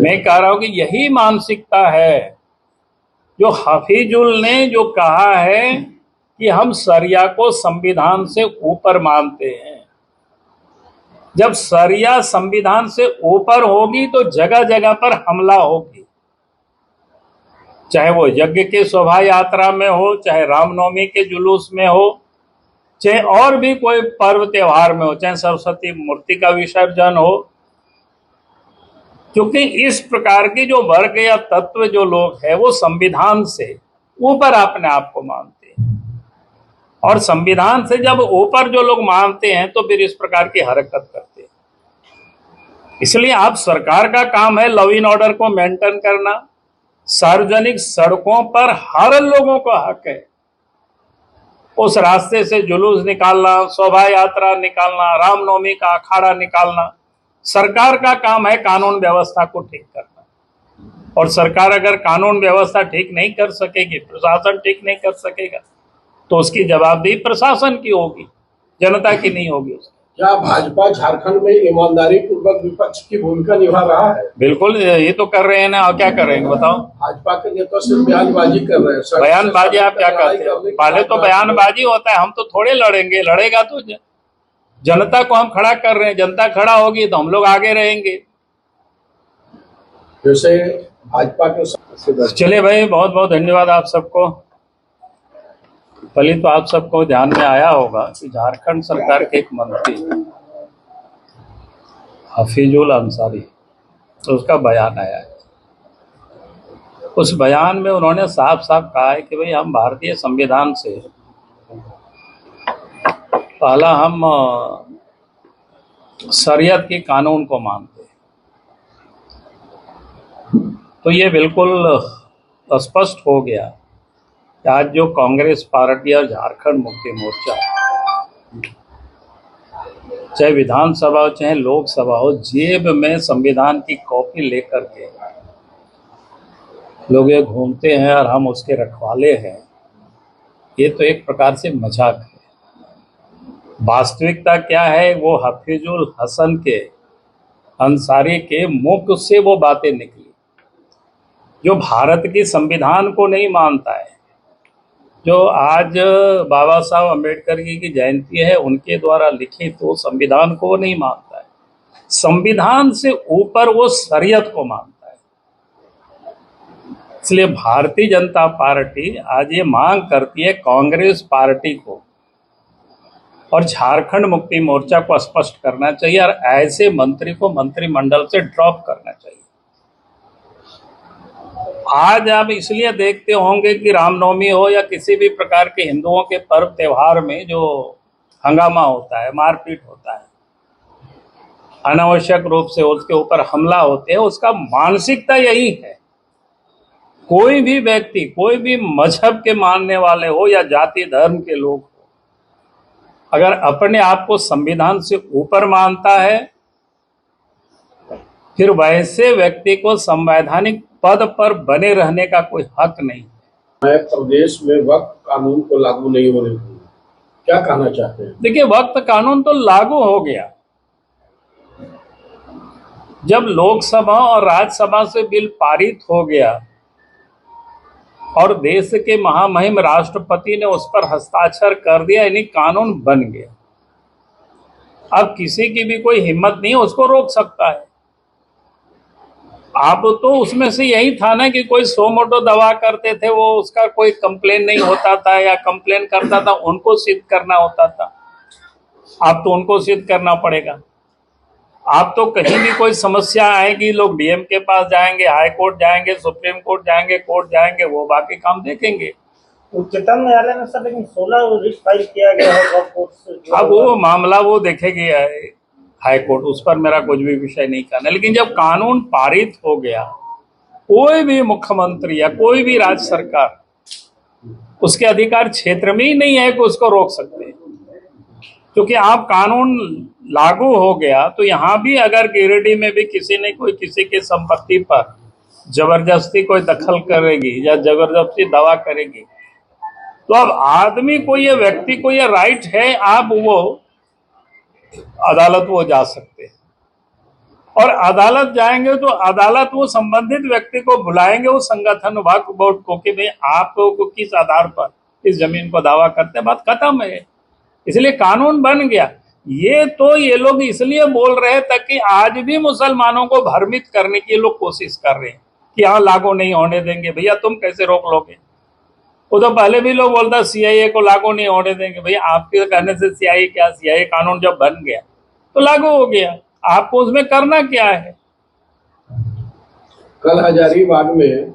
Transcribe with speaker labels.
Speaker 1: मैं कह रहा हूं कि यही मानसिकता है जो हफीजुल ने जो कहा है कि हम शरिया को संविधान से ऊपर मानते हैं। जब शरिया संविधान से ऊपर होगी तो जगह जगह पर हमला होगी, चाहे वो यज्ञ के शोभा यात्रा में हो, चाहे रामनवमी के जुलूस में हो, चाहे और भी कोई पर्व त्योहार में हो, चाहे सरस्वती मूर्ति का विसर्जन हो। क्योंकि इस प्रकार की जो वर्ग या तत्व जो लोग हैं वो संविधान से ऊपर अपने आप को मानते हैं, और संविधान से जब ऊपर जो लोग मानते हैं तो फिर इस प्रकार की हरकत करते हैं। इसलिए आप सरकार का काम है लॉ एंड ऑर्डर को मेंटेन करना। सार्वजनिक सड़कों पर हर लोगों का हक है उस रास्ते से जुलूस निकालना, शोभा यात्रा निकालना, रामनवमी का अखाड़ा निकालना। सरकार का काम है कानून व्यवस्था को ठीक करना, और सरकार अगर कानून व्यवस्था ठीक नहीं कर सकेगी, प्रशासन ठीक नहीं कर सकेगा, तो उसकी जवाबदेही प्रशासन की होगी, जनता की नहीं होगी।
Speaker 2: क्या भाजपा झारखंड में ईमानदारी पूर्वक विपक्ष की भूमिका निभा रहा है?
Speaker 1: बिल्कुल, ये तो कर रहे हैं ना, और क्या कर रहे हैं बताओ।
Speaker 2: भाजपा के नेता सिर्फ बयानबाजी कर रहे हैं।
Speaker 1: बयानबाजी आप क्या करते हैं? पहले तो बयानबाजी होता है, हम तो थोड़े लड़ेंगे, लड़ेगा तो जनता को हम खड़ा कर रहे हैं। जनता खड़ा होगी तो हम लोग आगे रहेंगे।
Speaker 2: जैसे भाजपा के
Speaker 1: चले भाई, बहुत बहुत धन्यवाद आप सबको। पहले तो आप सबको ध्यान में आया होगा कि झारखंड सरकार के एक मंत्री हफीजुल अंसारी, तो उसका बयान आया है। उस बयान में उन्होंने साफ साफ कहा है कि भाई हम भारतीय संविधान से पहला हम शरीयत के कानून को मानते हैं। तो ये बिल्कुल स्पष्ट हो गया कि आज जो कांग्रेस पार्टी और झारखंड मुक्ति मोर्चा, चाहे विधानसभा हो चाहे लोकसभा हो, जेब में संविधान की कॉपी लेकर के लोग ये घूमते हैं और हम उसके रखवाले हैं, ये तो एक प्रकार से मजाक है। वास्तविकता क्या है, वो हफीजुल हसन के अंसारी के मुख से वो बातें निकली जो भारत की संविधान को नहीं मानता है। जो आज बाबा साहब अम्बेडकर जी की जयंती है, उनके द्वारा लिखित तो संविधान को वो नहीं मानता है। संविधान से ऊपर वो शरीयत को मानता है। इसलिए भारतीय जनता पार्टी आज ये मांग करती है कांग्रेस पार्टी को और झारखंड मुक्ति मोर्चा को स्पष्ट करना चाहिए और ऐसे मंत्री को मंत्रिमंडल से ड्रॉप करना चाहिए। आज आप इसलिए देखते होंगे कि रामनवमी हो या किसी भी प्रकार के हिंदुओं के पर्व त्योहार में जो हंगामा होता है, मारपीट होता है, अनावश्यक रूप से उसके ऊपर हमला होते हैं, उसका मानसिकता यही है। कोई भी व्यक्ति, कोई भी मजहब के मानने वाले हो या जाति धर्म के लोग हो, अगर अपने आप को संविधान से ऊपर मानता है, फिर वैसे व्यक्ति को संवैधानिक पद पर बने रहने का कोई हक नहीं है।
Speaker 2: प्रदेश में वक्त कानून को लागू नहीं होने दूंगा, क्या कहना चाहते हैं?
Speaker 1: देखिए, वक्त कानून तो लागू हो गया। जब लोकसभा और राज्यसभा से बिल पारित हो गया और देश के महामहिम राष्ट्रपति ने उस पर हस्ताक्षर कर दिया, यानी कानून बन गया। अब किसी की भी कोई हिम्मत नहीं उसको रोक सकता है। आप तो उसमें से यही था ना कि कोई सो मोटो दवा करते थे, वो उसका कोई कंप्लेन नहीं होता था, या कंप्लेन करता था उनको सिद्ध करना होता था। आप तो उनको सिद्ध करना पड़ेगा। आप तो कहीं भी कोई समस्या आएगी, लोग डीएम के पास जाएंगे, हाई कोर्ट जाएंगे, सुप्रीम कोर्ट जाएंगे, कोर्ट जाएंगे, वो बाकी काम देखेंगे।
Speaker 3: उच्चतम न्यायालय में सर लेकिन 16 रिट फाइल किया गया है कोर्ट से।
Speaker 1: अब वो मामला वो देखेगी हाई कोर्ट, उस पर मेरा कुछ भी विषय नहीं करना। लेकिन जब कानून पारित हो गया, कोई भी मुख्यमंत्री या कोई भी राज्य सरकार उसके अधिकार क्षेत्र में ही नहीं है कि उसको रोक सकते हैं। क्योंकि आप कानून लागू हो गया तो यहाँ भी अगर गिरिडीह में भी किसी ने कोई किसी की संपत्ति पर जबरदस्ती कोई दखल करेगी या जबरदस्ती दावा करेगी, तो अब आदमी को, ये व्यक्ति को ये राइट है, आप वो अदालत वो जा सकते हैं। और अदालत जाएंगे तो अदालत वो संबंधित व्यक्ति को बुलाएंगे, उस संगठन वक्फ बोर्ड को, कि भाई आप को किस आधार पर इस जमीन को दावा करते हैं, बात खत्म है। इसलिए कानून बन गया। ये लोग इसलिए बोल रहे हैं ताकि आज भी मुसलमानों को भ्रमित करने की लोग कोशिश कर रहे हैं कि हाँ लागू नहीं होने देंगे। भैया तुम कैसे रोक लोगे? वो तो पहले भी लोग बोलता सीआईए को लागू नहीं होने देंगे। भैया आपके कहने से सीआईए क्या, सीआईए कानून जब बन गया तो लागू हो गया, आपको उसमें करना क्या है?
Speaker 2: कल हजारीबाग में